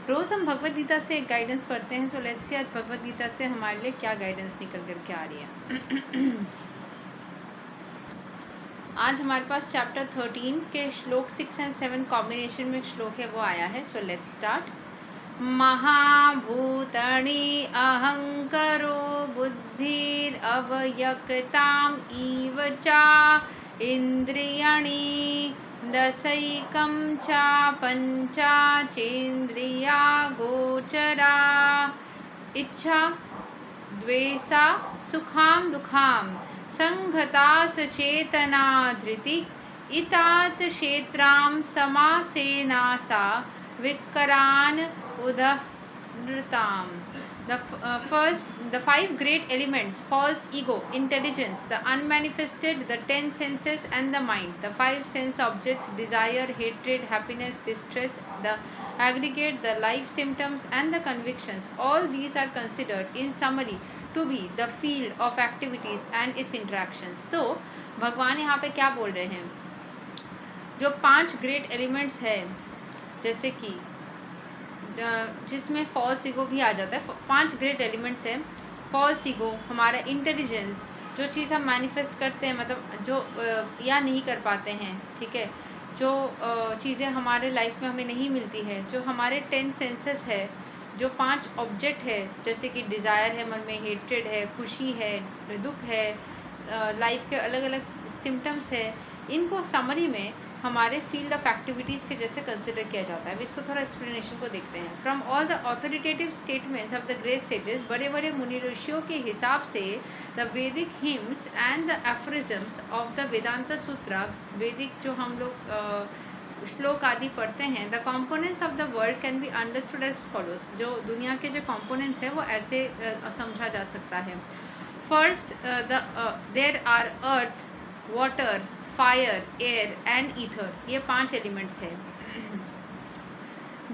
रोज़ हम भगवत गीता से एक गाइडेंस पढ़ते हैं। सो लेट्स सी आज भगवत गीता से हमारे लिए क्या गाइडेंस निकल कर के आ रही है। आज हमारे पास चैप्टर 13 के श्लोक 6 और 7 कॉम्बिनेशन में श्लोक है, वो आया है। So let's start. महाभूतानि अहंकरो बुद्धिरव्यक्ताम् इव च इंद्रियाणि दशैकं च पञ्चाचेन्द्रिया गोचरा इच्छा द्वेषा सुखाम दुखाम संघता सचेतना धृति इतात क्षेत्राम समासेनासा विकरान उदहृताम। The five great elements: false ego, intelligence, the unmanifested, the 10 senses, and the mind. The 5 sense objects: desire, hatred, happiness, distress, the aggregate, the life symptoms, and the convictions. All these are considered in summary to be the field of activities and its interactions. तो भगवान यहाँ पे क्या बोल रहे हैं? जो 5 great elements है, जैसे कि जिसमें फॉल्स ईगो भी आ जाता है। 5 ग्रेट एलिमेंट्स हैं। फॉल्स ईगो हमारा इंटेलिजेंस, जो चीज़ हम मैनिफेस्ट करते हैं, मतलब जो या नहीं कर पाते हैं, ठीक है, जो चीज़ें हमारे लाइफ में हमें नहीं मिलती है, जो हमारे 10 सेंसेस है, जो 5 ऑब्जेक्ट है, जैसे कि डिज़ायर है मन में, हेट्रेड है, खुशी है, दुख है, लाइफ के अलग अलग सिम्टम्स है, इनको समरी में हमारे फील्ड ऑफ एक्टिविटीज़ के जैसे कंसिडर किया जाता है। अब इसको थोड़ा एक्सप्लेनेशन को देखते हैं। From all the authoritative statements of the great sages, बड़े बड़े मुनि ऋषियों के हिसाब से the Vedic hymns and the aphorisms of the Vedanta Sutra, वैदिक जो हम लोग श्लोक आदि पढ़ते हैं, the components of the world can be understood as follows. जो दुनिया के जो कॉम्पोनेंट्स हैं वो ऐसे समझा जा सकता है। First, there are earth, water, fire, air and ether. ये 5 एलिमेंट्स हैं।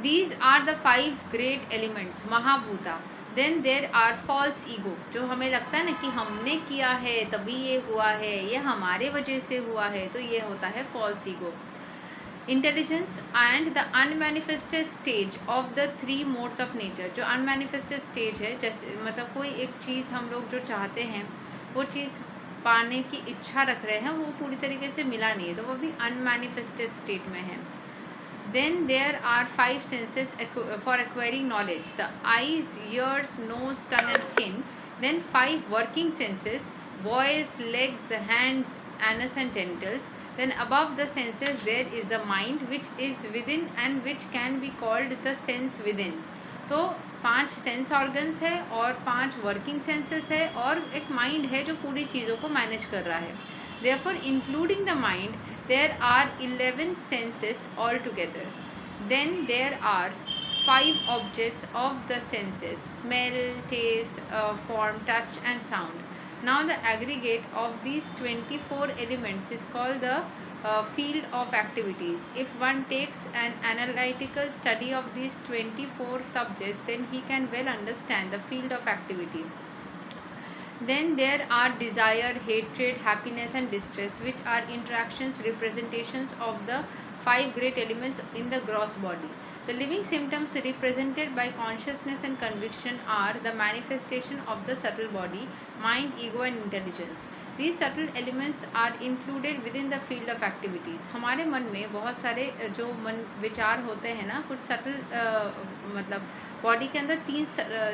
These are the 5 great elements, mahabhuta. Then there are false ego, जो हमें लगता है ना कि हमने किया है तभी ये हुआ है, ये हमारे वजह से हुआ है, तो ये होता है false ego. Intelligence and the unmanifested stage of the 3 modes of nature. जो अनमैनिफेस्टेड स्टेज है, जैसे मतलब कोई एक चीज़ हम लोग जो चाहते हैं, वो चीज़ पाने की इच्छा रख रहे हैं, वो पूरी तरीके से मिला नहीं है, तो वो भी अनमैनिफेस्टेड स्टेट में है। Then there are 5 senses for acquiring knowledge, the eyes, ears, nose, tongue and skin. Then 5 working senses, voice, legs, hands, anus and genitals. Then above the senses there is the mind, which is within and which can be called the sense within. तो 5 sense organs है और 5 working senses है और एक mind है जो पूरी चीज़ों को मैनेज कर रहा है। Therefore, including the mind, there are 11 senses altogether. Then there are 5 objects of the senses: smell, taste, form, touch and sound. Now the aggregate of these 24 elements is called the field of activities. If one takes an analytical study of these 24 subjects, then he can well understand the field of activity. Then there are desire, hatred, happiness and distress, which are interactions, representations of the 5 great elements in the gross body. The living symptoms represented by consciousness and conviction are the manifestation of the subtle body, mind, ego and intelligence. These subtle elements are included within the field of activities. हमारे मन में बहुत सारे जो मन विचार होते हैं ना, कुछ सटल मतलब बॉडी के अंदर 3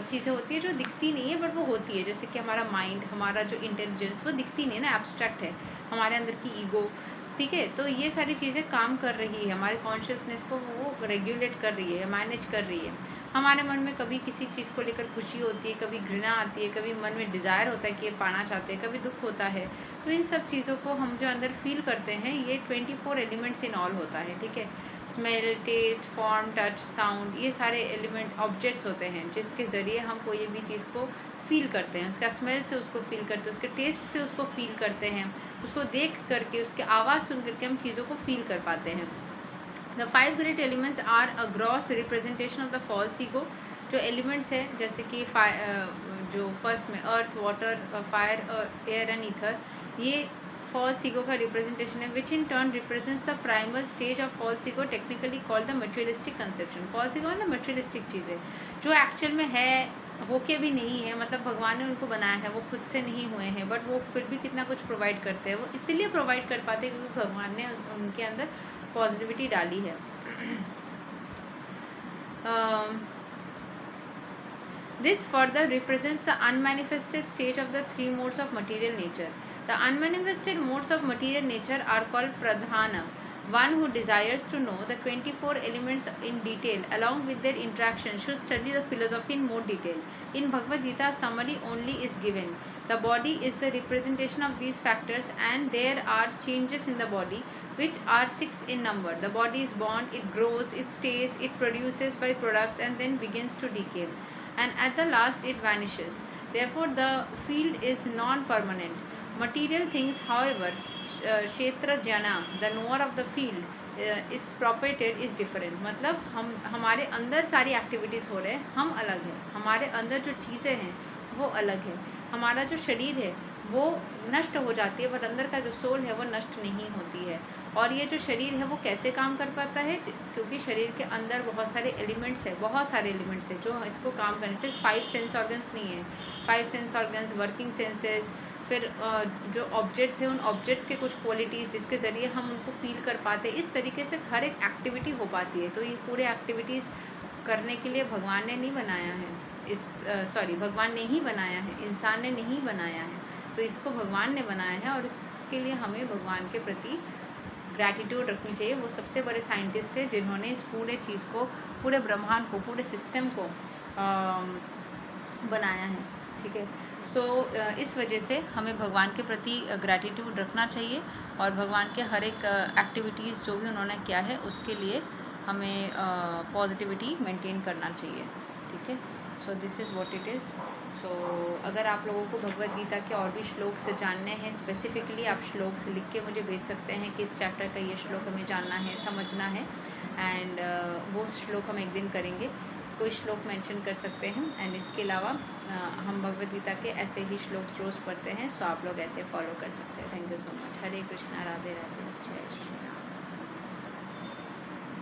चीज़ें होती है जो दिखती नहीं है बट वो होती है, जैसे कि हमारा माइंड, हमारा जो इंटेलिजेंस, वो दिखती नहीं है ना, एब्स्ट्रैक्ट है। हमारे अंदर की ईगो, ठीक है, तो ये सारी चीज़ें काम कर रही है, हमारे कॉन्शियसनेस को वो रेगुलेट कर रही है, मैनेज कर रही है। हमारे मन में कभी किसी चीज़ को लेकर खुशी होती है, कभी घृणा आती है, कभी मन में डिज़ायर होता है कि ये पाना चाहते हैं, कभी दुख होता है। तो इन सब चीज़ों को हम जो अंदर फील करते हैं, ये 24 एलिमेंट्स इन ऑल होता है, ठीक है। Smell, taste, form, touch, sound, ये सारे एलिमेंट ऑब्जेक्ट्स होते हैं जिसके ज़रिए हम कोई भी चीज़ को फील करते हैं। उसका स्मेल से उसको फील करते हैं, उसके टेस्ट से उसको फील करते हैं, उसको देख करके, उसके आवाज़ सुन करके हम चीज़ों को फील कर पाते हैं। The 5 great elements are a gross representation of the false ego. जो एलिमेंट्स है, जैसे कि जो फर्स्ट में earth, water, fire, air and ether, ये फॉल्स ईगो का रिप्रेजेंटेशन है, which in turn represents the primal stage of false ego, technically called the materialistic conception. False ego मतलब मटेरियलिस्टिक चीज़ें जो एक्चुअल में है, होके भी नहीं है, मतलब भगवान ने उनको बनाया है, वो खुद से नहीं हुए हैं, बट वो फिर भी कितना कुछ प्रोवाइड करते हैं। वो इसीलिए प्रोवाइड कर पाते हैं क्योंकि भगवान ने उनके अंदर पॉजिटिविटी डाली है। This further represents the unmanifested stage of the three modes of material nature. The unmanifested modes of material nature are called pradhana. One who desires to know the 24 elements in detail along with their interaction should study the philosophy in more detail. In Bhagavad Gita, summary only is given. The body is the representation of these factors, and there are changes in the body which are 6 in number. The body is born, it grows, it stays, it produces by-products and then begins to decay, and at the last it vanishes. Therefore the field is non-permanent. Material things, however, kshetra jana, the knower of the field, its proprietor is different. मतलब हम हमारे अंदर सारी activities हो रहे हैं, हम अलग हैं, हमारे अंदर जो चीज़ें हैं वो अलग है। हमारा जो शरीर है वो नष्ट हो जाती है, बट अंदर का जो सोल है वो नष्ट नहीं होती है। और ये जो शरीर है वो कैसे काम कर पाता है, क्योंकि शरीर के अंदर बहुत सारे एलिमेंट्स है, बहुत सारे एलिमेंट्स है जो इसको काम करने से 5 सेंस ऑर्गन्स नहीं है, 5 सेंस ऑर्गन्स, वर्किंग सेंसेस, फिर जो ऑब्जेक्ट्स हैं उन ऑब्जेक्ट्स के कुछ क्वालिटीज़ जिसके ज़रिए हम उनको फील कर पाते हैं। इस तरीके से हर एक एक्टिविटी हो पाती है। तो ये पूरे एक्टिविटीज़ करने के लिए भगवान ने नहीं बनाया है, भगवान ने ही बनाया है, इंसान ने नहीं बनाया है। तो इसको भगवान ने बनाया है और इसके लिए हमें भगवान के प्रति ग्रैटिट्यूड रखनी चाहिए। वो सबसे बड़े साइंटिस्ट है जिन्होंने इस पूरे चीज़ को, पूरे ब्रह्मांड को, पूरे सिस्टम को बनाया है। ठीक है। सो इस वजह से हमें भगवान के प्रति ग्रैटिट्यूड रखना चाहिए और भगवान के हर एक एक्टिविटीज़ जो भी उन्होंने किया है उसके लिए हमें पॉजिटिविटी मेंटेन करना चाहिए। ठीक है। So this is what it is. So अगर आप लोगों को भगवद गीता के और भी श्लोक से जानने हैं स्पेसिफिकली, आप श्लोक से लिख के मुझे भेज सकते हैं किस चैप्टर का ये श्लोक हमें जानना है, समझना है, एंड वो श्लोक हम एक दिन करेंगे। कोई श्लोक मेंशन कर सकते हैं। एंड इसके अलावा हम भगवद गीता के ऐसे ही श्लोक रोज़ पढ़ते हैं, सो आप लोग ऐसे फॉलो कर सकते हैं। Thank you so much. हरे कृष्णा, राधे राधे, जय श्री राम।